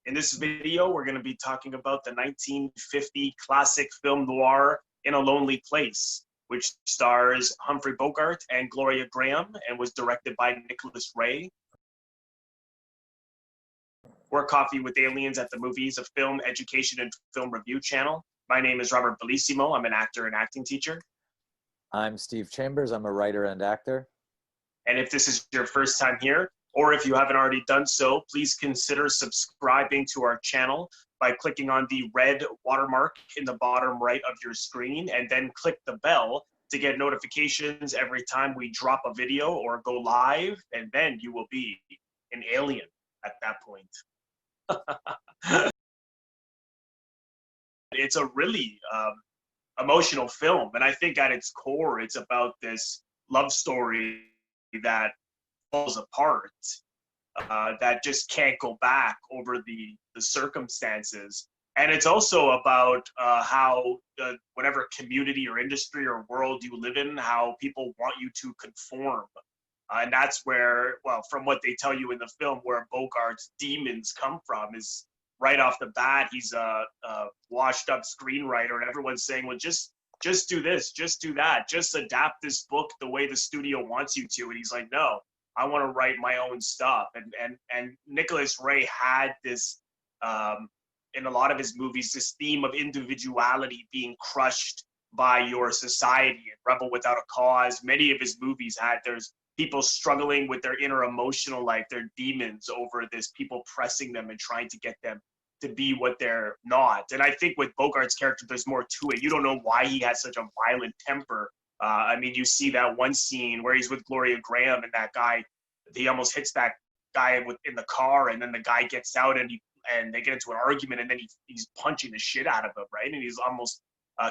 In this video, we're going to be talking about the 1950 classic film noir In a Lonely Place, which stars Humphrey Bogart and Gloria Grahame and was directed by Nicholas Ray. We're Coffee with Aliens at the Movies, a film education and film review channel. My name is Robert Bellissimo. I'm an actor and acting teacher. I'm Steve Chambers. I'm a writer and actor. And if this is your first time here, or if you haven't already done so, please consider subscribing to our channel by clicking on the red watermark in the bottom right of your screen, and then click the bell to get notifications every time we drop a video or go live, and then you will be an alien at that point. It's a really emotional film, and I think at its core, it's about this love story that falls apart, that just can't go back over the circumstances. And it's also about how whatever community or industry or world you live in, how people want you to conform. And that's where, well, from what they tell you in the film, where Bogart's demons come from is right off the bat. He's a washed up screenwriter, and everyone's saying, well, just do this, just do that, just adapt this book the way the studio wants you to. And he's like, no, I want to write my own stuff. And Nicholas Ray had this, in a lot of his movies, this theme of individuality being crushed by your society. And Rebel Without a Cause, many of his movies there's people struggling with their inner emotional life, their demons over this, people pressing them and trying to get them to be what they're not. And I think with Bogart's character, there's more to it. You don't know why he has such a violent temper. I mean, you see that one scene where he's with Gloria Grahame, and that guy, he almost hits that guy in the car, and then the guy gets out and they get into an argument, and then he's punching the shit out of him, right? And he's almost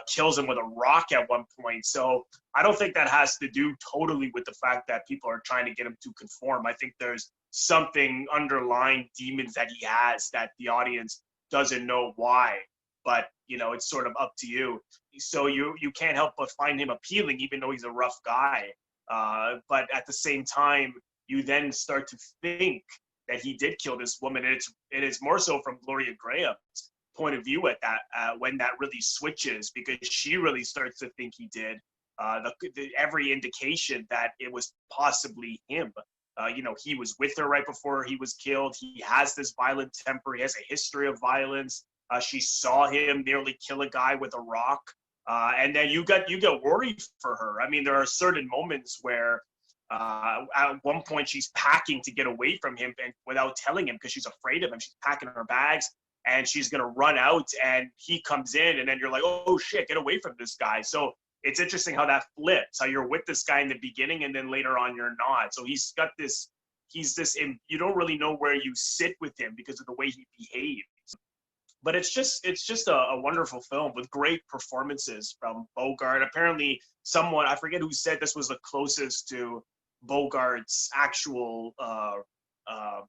kills him with a rock at one point. So I don't think that has to do totally with the fact that people are trying to get him to conform. I think there's something underlying demons that he has that the audience doesn't know why, but it's sort of up to you. So you can't help but find him appealing, even though he's a rough guy. But at the same time, you then start to think that he did kill this woman, and it is more so from Gloria Grahame's point of view at that when that really switches, because she really starts to think he did. Every indication that it was possibly him. He was with her right before he was killed. He has this violent temper. He has a history of violence. She saw him nearly kill a guy with a rock. And then you get worried for her. I mean, there are certain moments where at one point she's packing to get away from him, and without telling him, because she's afraid of him, she's packing her bags and she's going to run out, and he comes in, and then you're like, oh shit, get away from this guy. So it's interesting how that flips, how you're with this guy in the beginning and then later on you're not. So you don't really know where you sit with him because of the way he behaves. But it's just a wonderful film with great performances from Bogart. Apparently someone, I forget who said this was the closest to Bogart's actual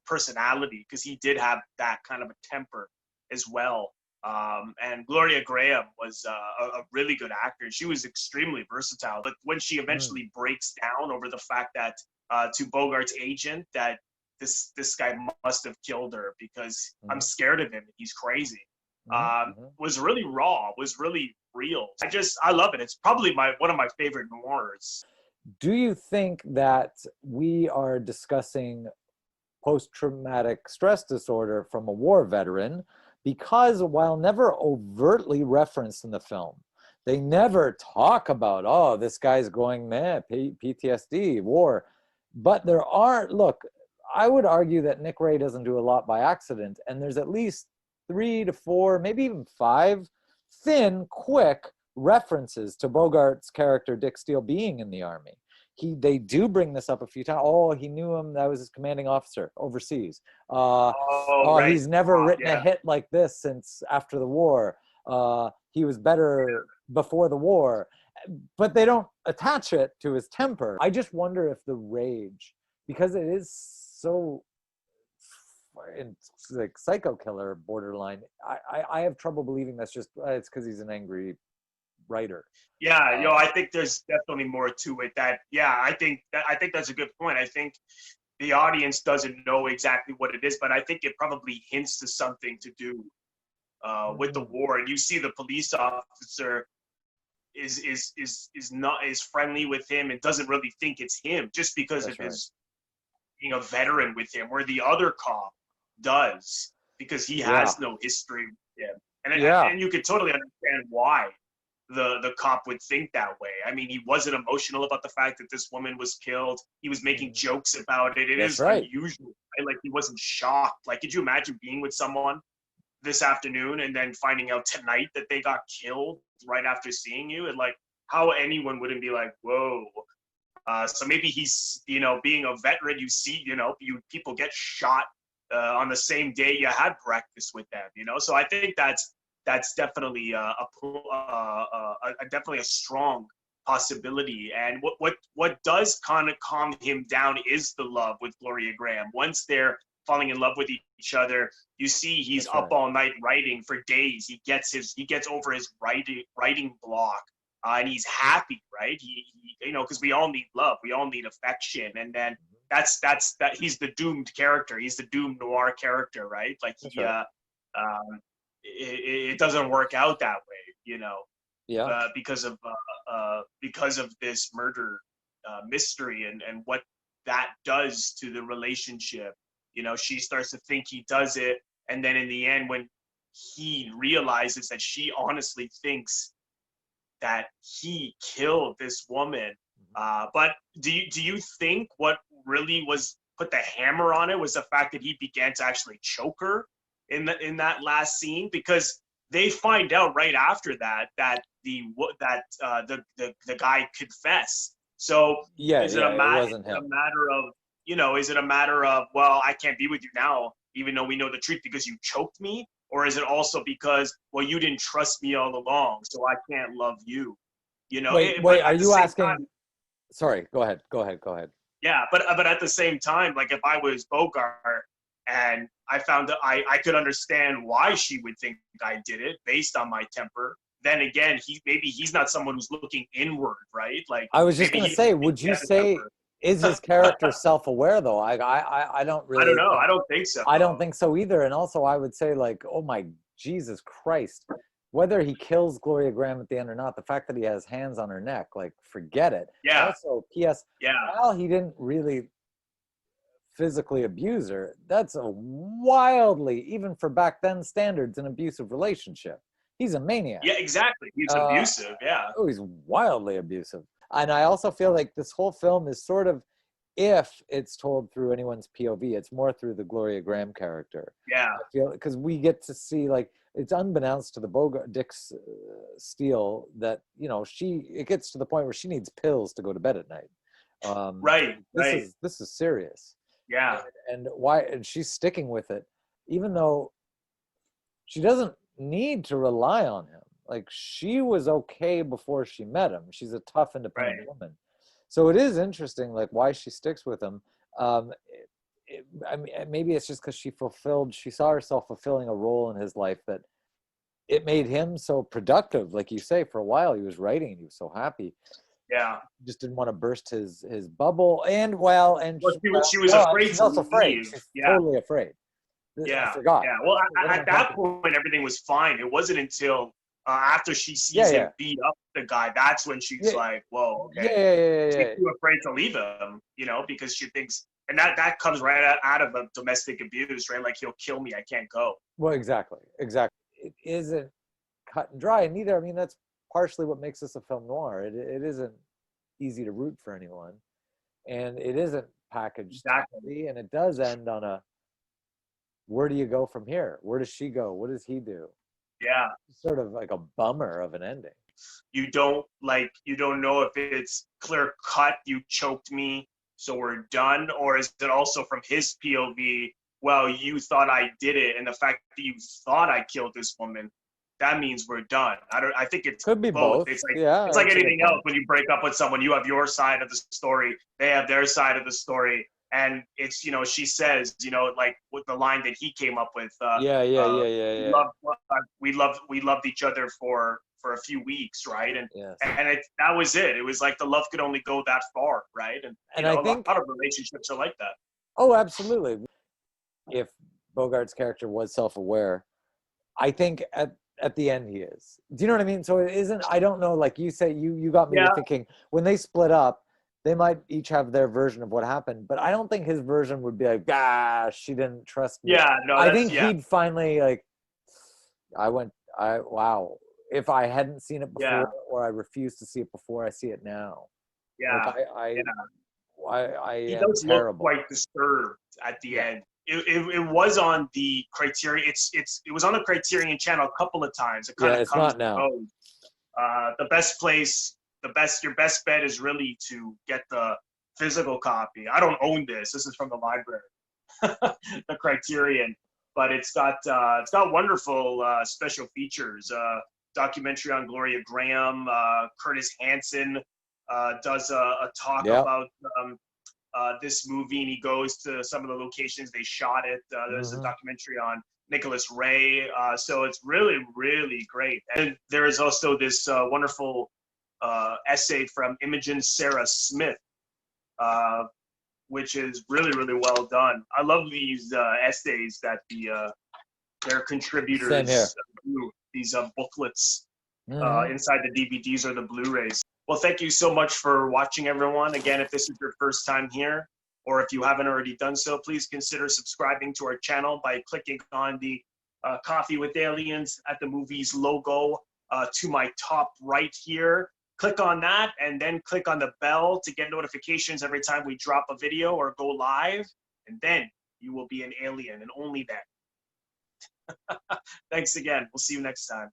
personality, because he did have that kind of a temper as well. And Gloria Grahame was a really good actor. She was extremely versatile. But when she eventually breaks down over the fact that to Bogart's agent that this guy must have killed her because I'm scared of him, he's crazy, was really raw, was really real. I love it. It's probably one of my favorite noirs. Do you think that we are discussing post-traumatic stress disorder from a war veteran? Because while never overtly referenced in the film, they never talk about, oh, this guy's going mad, PTSD, war. But there are, look, I would argue that Nick Ray doesn't do a lot by accident, and there's at least 3 to 4, maybe even 5 thin, quick references to Bogart's character Dick Steele being in the Army. They do bring this up a few times. Oh, he knew him. That was his commanding officer overseas. Right. He's never written a hit like this since after the war. He was better before the war. But they don't attach it to his temper. I just wonder if the rage, because it is so it's like psycho killer borderline, I have trouble believing that's just, it's because he's an angry writer. Yeah, I think there's definitely more to it. I think that's a good point. I think the audience doesn't know exactly what it is, but I think it probably hints to something to do with the war. And you see the police officer is friendly with him and doesn't really think it's him just because of his being a veteran with him, where the other cop does, because he has no history with him. And you could totally understand why the cop would think that way. I mean, he wasn't emotional about the fact that this woman was killed. He was making jokes about it. It is unusual, right? Like, he wasn't shocked. Like, could you imagine being with someone this afternoon and then finding out tonight that they got killed right after seeing you? And like, how anyone wouldn't be like, whoa. So maybe he's, being a veteran, you see, people get shot on the same day you had breakfast with them, So I think that's definitely definitely a strong possibility. And what does kind of calm him down is the love with Gloria Grahame. Once they're falling in love with each other, you see he's up all night writing for days. He gets over his writing block, and he's happy, right? He because we all need love, we all need affection, and then that's he's the doomed character. He's the doomed noir character, right? Like it doesn't work out that way, because of this murder mystery and what that does to the relationship. She starts to think he does it, and then in the end, when he realizes that she honestly thinks that he killed this woman, but do you think what really put the hammer on it was the fact that he began to actually choke her in that last scene? Because they find out right after that the guy confessed. So is it a matter of, well, I can't be with you now, even though we know the truth, because you choked me? Or is it also because, well, you didn't trust me all along, so I can't love you? Wait, are you asking? Sorry, go ahead. Yeah, but at the same time, like, if I was Bogart and I found that I could understand why she would think I did it based on my temper. Then again, he's not someone who's looking inward, right? Like, I was just going to say, would you say, is his character self-aware though? I don't really. I don't know. I don't think so. I don't think so either. And also, I would say, like, oh my Jesus Christ, whether he kills Gloria Grahame at the end or not, the fact that he has hands on her neck, like, forget it. Yeah. Also, P.S. While he didn't really physically abuse her, that's a wildly, even for back then standards, an abusive relationship. He's a maniac. Yeah, exactly. He's abusive. Yeah. Oh, he's wildly abusive. And I also feel like this whole film is sort of, if it's told through anyone's POV, it's more through the Gloria Grahame character. Yeah. I feel, because we get to see, like, it's unbeknownst to the Bogart Dick's Steele that, it gets to the point where she needs pills to go to bed at night. This is serious. Yeah. And she's sticking with it, even though she doesn't need to rely on him. Like, she was okay before she met him. She's a tough, independent woman. So it is interesting, like, why she sticks with him. I mean, maybe it's just because she saw herself fulfilling a role in his life that it made him so productive. Like you say, for a while he was writing and he was so happy. Yeah. He just didn't want to burst his bubble. She was afraid. She's also afraid. She's totally afraid. Yeah. I forgot. Yeah. Well, at that point, everything was fine. It wasn't until after she sees him beat up the guy, that's when she's like, whoa, okay. She's too afraid to leave him, because she thinks, and that comes right out of a domestic abuse, right? Like, he'll kill me, I can't go. Well, exactly. It isn't cut and dry, and neither. I mean, that's partially what makes this a film noir. It isn't easy to root for anyone, and it isn't packaged tightly, and it does end on a, where do you go from here? Where does she go? What does he do? Yeah. Sort of like a bummer of an ending. You don't know if it's clear cut, you choked me, so we're done, or is it also from his POV, well, you thought I did it, and the fact that you thought I killed this woman, that means we're done. I think it could be both. It's like anything else. When you break up with someone, you have your side of the story, they have their side of the story. And it's, she says, like with the line that he came up with. We loved each other for a few weeks, right? And that was it. It was like the love could only go that far, right? And I think a lot of relationships are like that. Oh, absolutely. If Bogart's character was self-aware, I think at the end he is. Do you know what I mean? So it isn't. I don't know. Like you say, you got me to Yeah, thinking when they split up, they might each have their version of what happened. But I don't think his version would be like, "Ah, she didn't trust me." yeah, no, I that's think yeah, he'd finally like. Wow. If I hadn't seen it yeah, before, or I refused to see it before, I see it now. Like yeah, I yeah. I He am does look terrible. quite disturbed at the Yeah. end. It was on the Criterion. It was on the Criterion channel a couple of times. It kind Yeah, of it's comes not and now. goes. The best place, your best bet is really to get the physical copy. I don't own this. This is from the library, the Criterion, but it's got wonderful special features. Documentary on Gloria Grahame. Curtis Hanson does a talk Yeah. about this movie, and he goes to some of the locations they shot it. There's a Hmm. documentary on Nicholas Ray, so it's really, really great. And there is also this wonderful essay from Imogen Sarah Smith, uh, which is really, really well done. I love these essays that their Same here. contributors do, these booklets Hmm. inside the DVDs or the Blu-rays. Well, thank you so much for watching, everyone. Again, if this is your first time here, or if you haven't already done so, please consider subscribing to our channel by clicking on the Coffee with Aliens at the Movies logo to my top right here. Click on that and then click on the bell to get notifications every time we drop a video or go live. And then you will be an alien, and only then. Thanks again. We'll see you next time.